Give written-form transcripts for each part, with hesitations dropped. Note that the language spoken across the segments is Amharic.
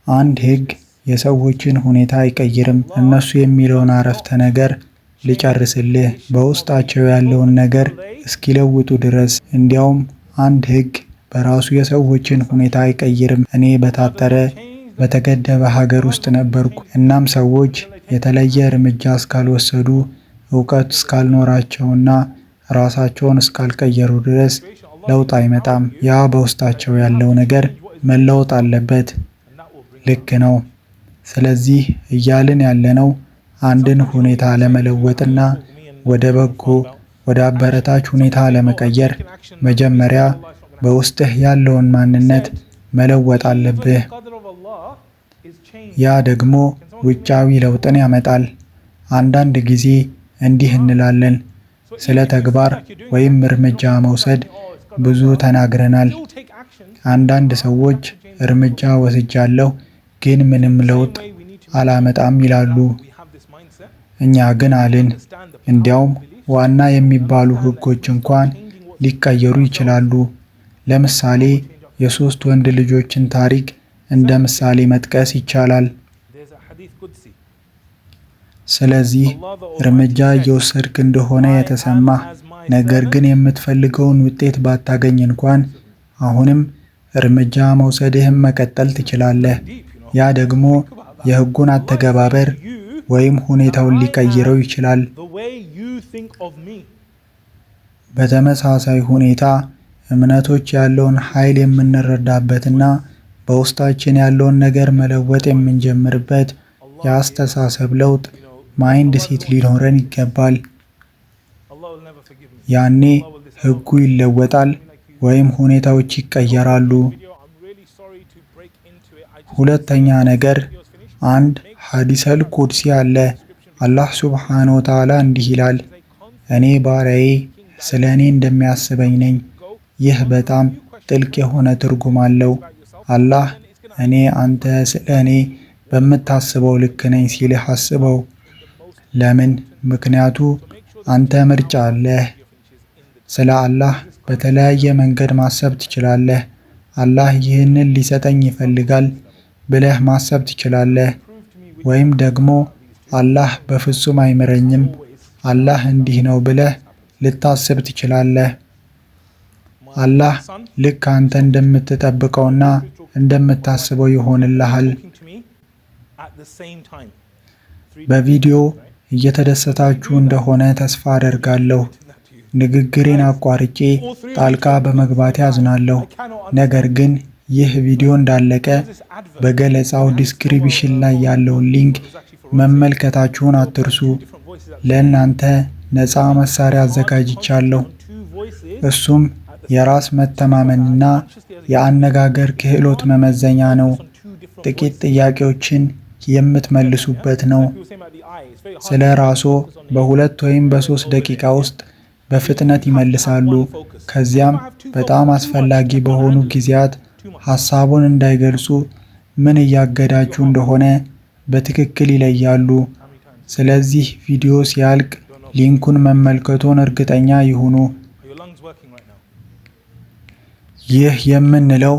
አንድ ህግ የሰዎችን ሁኔታ አይቀይርም። እነሱ የሚለውን አረፍተ ነገር ልጨርስልህ፣ በውስጣቸው ያለውን ነገር እስኪለውጡ ድረስ። እንዲያውም አንድ ህግ በራሱ የሰዎችን ሁኔታ አይቀይርም። እኔ በታጠረ በተገደበ ሀገር ውስጥ ነበርኩ። እናም ሰዎች የተለየ እርምጃ እስካልወሰዱ፣ እውቀት እስካልኖራቸውና ራሳቸውን እስካልቀየሩ ድረስ ለውጥ አይመጣም። ያ በውስጣቸው ያለው ነገር መለወጥ አለበት። ልክ ነው። ስለዚህ እያልን ያለነው አንድን ሁኔታ ለመለወጥና ወደ በጎ ወደ አበረታች ሁኔታ ለመቀየር መጀመሪያ በውስጥህ ያለውን ማንነት መለወጥ አለብህ። ያ ደግሞ ውጫዊ ለውጥን ያመጣል። አንዳንድ ጊዜ እንዲህ እንላለን፣ ስለ ተግባር ወይም እርምጃ መውሰድ ብዙ ተናግረናል። አንዳንድ ሰዎች እርምጃ ወስጃለሁ ግን ምንም ለውጥ አላመጣም ይላሉ። እኛ ግን አልን፣ እንዲያውም ዋና የሚባሉ ህጎች እንኳን ሊቀየሩ ይችላሉ። ለምሳሌ የሶስት ወንድ ልጆችን ታሪክ እንደ ምሳሌ መጥቀስ ይቻላል። ስለዚህ እርምጃ እየወሰድክ እንደሆነ የተሰማህ ነገር ግን የምትፈልገውን ውጤት ባታገኝ እንኳን አሁንም እርምጃ መውሰድህን መቀጠል ትችላለህ። ያ ደግሞ የህጉን አተገባበር ወይም ሁኔታውን ሊቀይረው ይችላል። በተመሳሳይ ሁኔታ እምነቶች ያለውን ኃይል የምንረዳበትና በውስጣችን ያለውን ነገር መለወጥ የምንጀምርበት የአስተሳሰብ ለውጥ ማይንድ ሴት ሊኖረን ይገባል። ያኔ ህጉ ይለወጣል ወይም ሁኔታዎች ይቀየራሉ። ሁለተኛ ነገር፣ አንድ ሐዲሰል ቁድሲ አለ። አላህ ሱብሓነሁ ወተዓላ እንዲህ ይላል፣ እኔ ባሪያዬ ስለ እኔ እንደሚያስበኝ ነኝ። ይህ በጣም ጥልቅ የሆነ ትርጉም አለው። አላህ እኔ አንተ ስለ እኔ በምታስበው ልክ ነኝ ሲልህ አስበው። ለምን? ምክንያቱ አንተ ምርጫ አለህ። ስለ አላህ በተለያየ መንገድ ማሰብ ትችላለህ። አላህ ይህንን ሊሰጠኝ ይፈልጋል ብለህ ማሰብ ትችላለህ። ወይም ደግሞ አላህ በፍጹም አይምረኝም፣ አላህ እንዲህ ነው ብለህ ልታስብ ትችላለህ። አላህ ልክ አንተ እንደምትጠብቀውና እንደምታስበው ይሆንልሃል። በቪዲዮ እየተደሰታችሁ እንደሆነ ተስፋ አደርጋለሁ። ንግግሬን አቋርጬ ጣልቃ በመግባቴ አዝናለሁ። ነገር ግን ይህ ቪዲዮ እንዳለቀ በገለጻው ዲስክሪፕሽን ላይ ያለውን ሊንክ መመልከታችሁን አትርሱ። ለእናንተ ነፃ መሳሪያ አዘጋጅቻለሁ። እሱም የራስ መተማመንና የአነጋገር ክህሎት መመዘኛ ነው። ጥቂት ጥያቄዎችን የምትመልሱበት ነው። ስለ ራስዎ በ2 ወይም በ3 ደቂቃ ውስጥ በፍጥነት ይመልሳሉ። ከዚያም በጣም አስፈላጊ በሆኑ ጊዜያት ሐሳቡን እንዳይገልጹ ምን እያገዳችሁ እንደሆነ በትክክል ይለያሉ። ስለዚህ ቪዲዮ ሲያልቅ ሊንኩን መመልከቶን እርግጠኛ ይሁኑ። ይህ የምንለው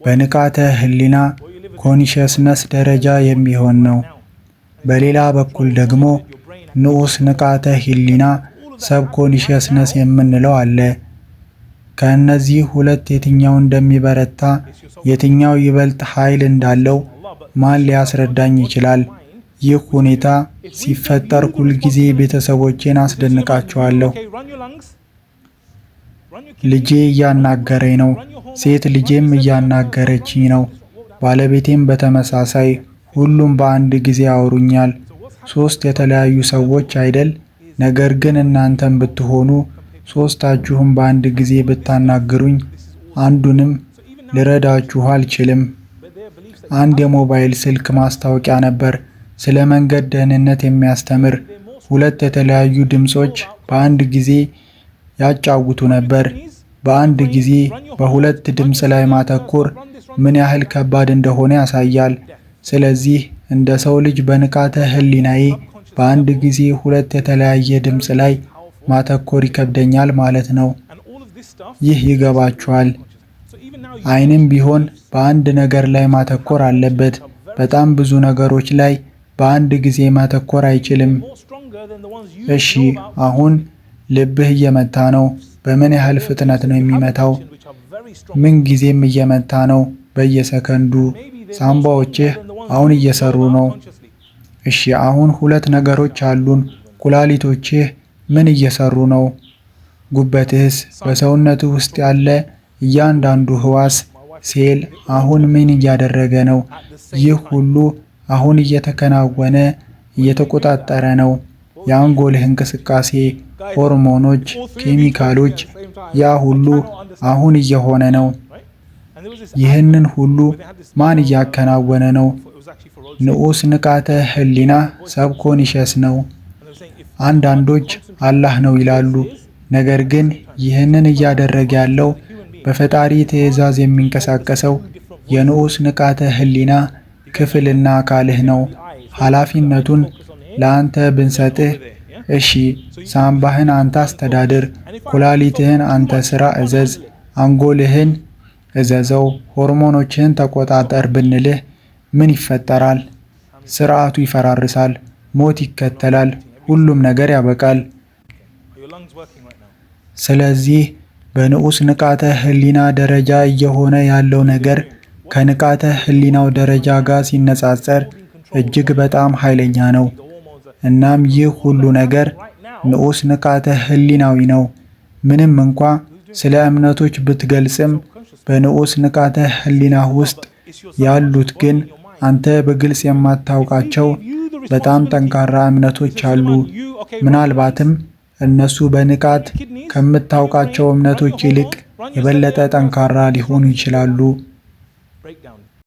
በንቃተ ህሊና ኮንሺየስነስ ደረጃ የሚሆን ነው። በሌላ በኩል ደግሞ ንዑስ ንቃተ ህሊና ሰብኮንሺየስነስ የምንለው አለ። ከእነዚህ ሁለት የትኛው እንደሚበረታ፣ የትኛው ይበልጥ ኃይል እንዳለው ማን ሊያስረዳኝ ይችላል? ይህ ሁኔታ ሲፈጠር ሁልጊዜ ቤተሰቦቼን አስደንቃቸዋለሁ። ልጄ እያናገረኝ ነው፣ ሴት ልጄም እያናገረችኝ ነው፣ ባለቤቴም በተመሳሳይ። ሁሉም በአንድ ጊዜ ያወሩኛል። 3 የተለያዩ ሰዎች አይደል? ነገር ግን እናንተም ብትሆኑ ሶስታችሁም በአንድ ጊዜ ብታናግሩኝ አንዱንም ልረዳችሁ አልችልም። አንድ የሞባይል ስልክ ማስታወቂያ ነበር፣ ስለ መንገድ ደህንነት የሚያስተምር። 2 የተለያዩ ድምጾች በአንድ ጊዜ ያጫውቱ ነበር። በአንድ ጊዜ በ2 ድምጽ ላይ ማተኮር ምን ያህል ከባድ እንደሆነ ያሳያል። ስለዚህ እንደ ሰው ልጅ በንቃተ ህሊናዬ በአንድ ጊዜ 2 የተለያየ ድምጽ ላይ ማተኮር ይከብደኛል ማለት ነው። ይህ ይገባችኋል? አይንም ቢሆን በአንድ ነገር ላይ ማተኮር አለበት። በጣም ብዙ ነገሮች ላይ በአንድ ጊዜ ማተኮር አይችልም። እሺ፣ አሁን ልብህ እየመታ ነው። በምን ያህል ፍጥነት ነው የሚመታው? ምን ጊዜም እየመታ ነው? በየሰከንዱ። ሳምባዎችህ አሁን እየሰሩ ነው። እሺ፣ አሁን ሁለት ነገሮች አሉን። ኩላሊቶችህ ምን እየሰሩ ነው? ጉበትህስ? በሰውነትህ ውስጥ ያለ እያንዳንዱ ህዋስ ሴል አሁን ምን እያደረገ ነው? ይህ ሁሉ አሁን እየተከናወነ እየተቆጣጠረ ነው። የአንጎልህ እንቅስቃሴ፣ ሆርሞኖች፣ ኬሚካሎች፣ ያ ሁሉ አሁን እየሆነ ነው። ይህንን ሁሉ ማን እያከናወነ ነው? ንዑስ ንቃተ ህሊና ሰብኮንሸስ ነው። አንዳንዶች አላህ ነው ይላሉ። ነገር ግን ይህንን እያደረገ ያለው በፈጣሪ ትእዛዝ የሚንቀሳቀሰው የንዑስ ንቃተ ህሊና ክፍልና አካልህ ነው። ኃላፊነቱን ለአንተ ብንሰጥህ፣ እሺ፣ ሳምባህን አንተ አስተዳድር፣ ኩላሊትህን አንተ ሥራ እዘዝ፣ አንጎልህን እዘዘው፣ ሆርሞኖችህን ተቆጣጠር ብንልህ ምን ይፈጠራል? ስርዓቱ ይፈራርሳል፣ ሞት ይከተላል፣ ሁሉም ነገር ያበቃል። ስለዚህ በንዑስ ንቃተ ህሊና ደረጃ እየሆነ ያለው ነገር ከንቃተ ህሊናው ደረጃ ጋር ሲነጻጸር እጅግ በጣም ኃይለኛ ነው። እናም ይህ ሁሉ ነገር ንዑስ ንቃተ ህሊናዊ ነው። ምንም እንኳ ስለ እምነቶች ብትገልጽም በንዑስ ንቃተ ህሊና ውስጥ ያሉት ግን አንተ በግልጽ የማታውቃቸው በጣም ጠንካራ እምነቶች አሉ። ምናልባትም እነሱ በንቃት ከምታውቃቸው እምነቶች ይልቅ የበለጠ ጠንካራ ሊሆኑ ይችላሉ።